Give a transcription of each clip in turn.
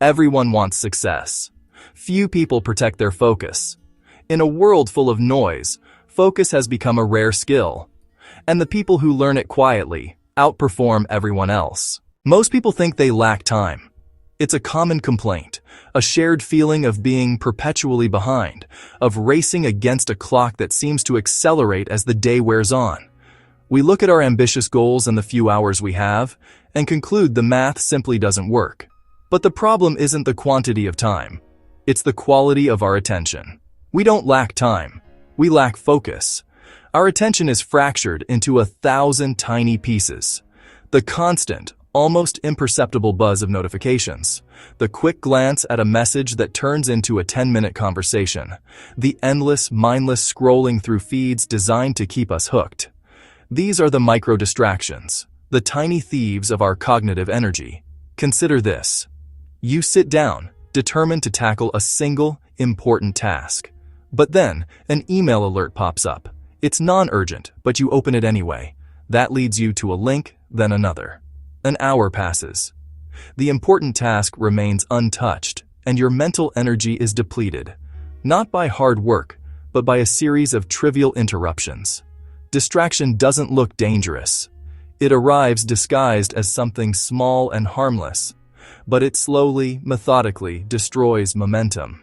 Everyone wants success. Few people protect their focus. In a world full of noise, focus has become a rare skill. And the people who learn it quietly outperform everyone else. Most people think they lack time. It's a common complaint, a shared feeling of being perpetually behind, of racing against a clock that seems to accelerate as the day wears on. We look at our ambitious goals and the few hours we have, and conclude the math simply doesn't work. But the problem isn't the quantity of time. It's the quality of our attention. We don't lack time. We lack focus. Our attention is fractured into 1,000 tiny pieces. The constant, almost imperceptible buzz of notifications, the quick glance at a message that turns into a 10-minute conversation, the endless, mindless scrolling through feeds designed to keep us hooked. These are the micro-distractions, the tiny thieves of our cognitive energy. Consider this. You sit down, determined to tackle a single, important task. But then, an email alert pops up. It's non-urgent, but you open it anyway. That leads you to a link, then another. An hour passes. The important task remains untouched, and your mental energy is depleted, not by hard work, but by a series of trivial interruptions. Distraction doesn't look dangerous. It arrives disguised as something small and harmless, but it slowly, methodically destroys momentum.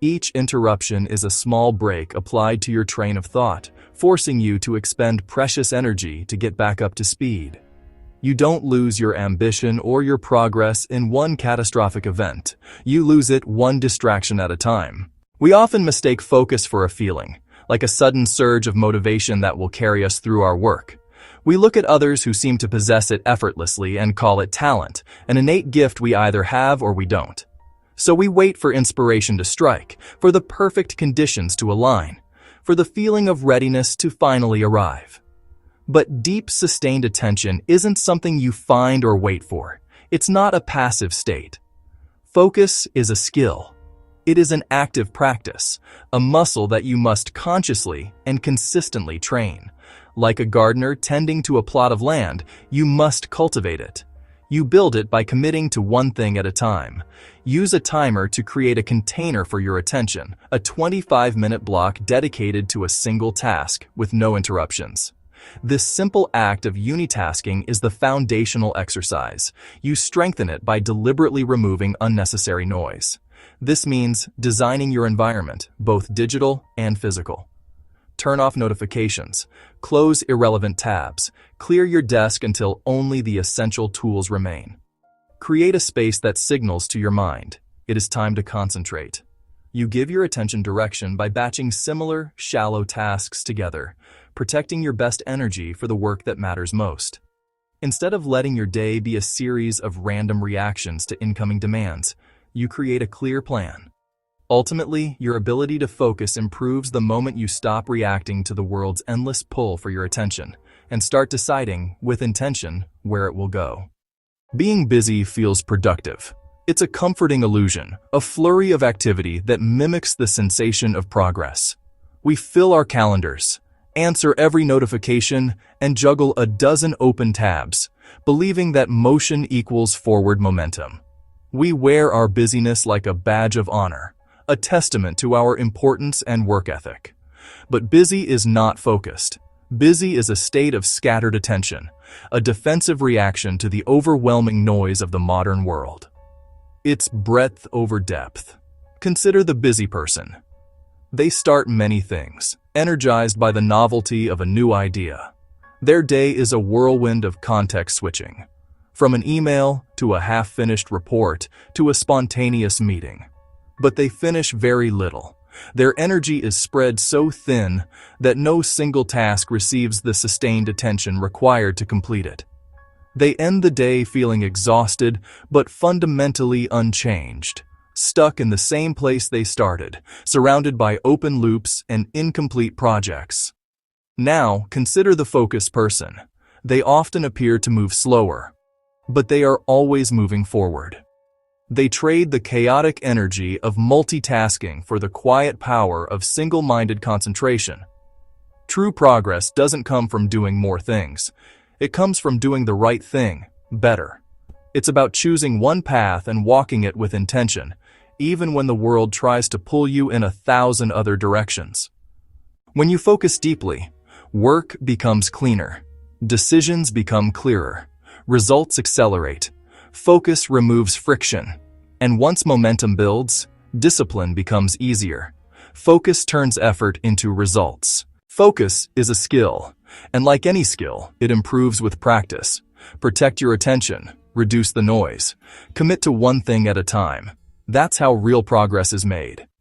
Each interruption is a small break applied to your train of thought, forcing you to expend precious energy to get back up to speed. You don't lose your ambition or your progress in one catastrophic event. You lose it one distraction at a time. We often mistake focus for a feeling, like a sudden surge of motivation that will carry us through our work. We look at others who seem to possess it effortlessly and call it talent, an innate gift we either have or we don't. So we wait for inspiration to strike, for the perfect conditions to align, for the feeling of readiness to finally arrive. But deep, sustained attention isn't something you find or wait for. It's not a passive state. Focus is a skill. It is an active practice, a muscle that you must consciously and consistently train. Like a gardener tending to a plot of land, you must cultivate it. You build it by committing to one thing at a time. Use a timer to create a container for your attention, a 25-minute block dedicated to a single task with no interruptions. This simple act of unitasking is the foundational exercise. You strengthen it by deliberately removing unnecessary noise. This means designing your environment, both digital and physical. Turn off notifications, close irrelevant tabs, clear your desk until only the essential tools remain. Create a space that signals to your mind, it is time to concentrate. You give your attention direction by batching similar, shallow tasks together, protecting your best energy for the work that matters most. Instead of letting your day be a series of random reactions to incoming demands, you create a clear plan. Ultimately, your ability to focus improves the moment you stop reacting to the world's endless pull for your attention and start deciding, with intention, where it will go. Being busy feels productive. It's a comforting illusion, a flurry of activity that mimics the sensation of progress. We fill our calendars, answer every notification, and juggle a dozen open tabs, believing that motion equals forward momentum. We wear our busyness like a badge of honor, a testament to our importance and work ethic. But busy is not focused. Busy is a state of scattered attention, a defensive reaction to the overwhelming noise of the modern world. It's breadth over depth. Consider the busy person. They start many things, energized by the novelty of a new idea. Their day is a whirlwind of context switching, from an email to a half-finished report to a spontaneous meeting. But they finish very little. Their energy is spread so thin that no single task receives the sustained attention required to complete it. They end the day feeling exhausted but fundamentally unchanged, stuck in the same place they started, surrounded by open loops and incomplete projects. Now, consider the focused person. They often appear to move slower, but they are always moving forward. They trade the chaotic energy of multitasking for the quiet power of single-minded concentration. True progress doesn't come from doing more things. It comes from doing the right thing better. It's about choosing one path and walking it with intention, even when the world tries to pull you in 1,000 other directions. When you focus deeply, work becomes cleaner, decisions become clearer, results accelerate, focus removes friction, and once momentum builds, discipline becomes easier. Focus turns effort into results. Focus is a skill, and like any skill, it improves with practice. Protect your attention, reduce the noise, commit to one thing at a time. That's how real progress is made.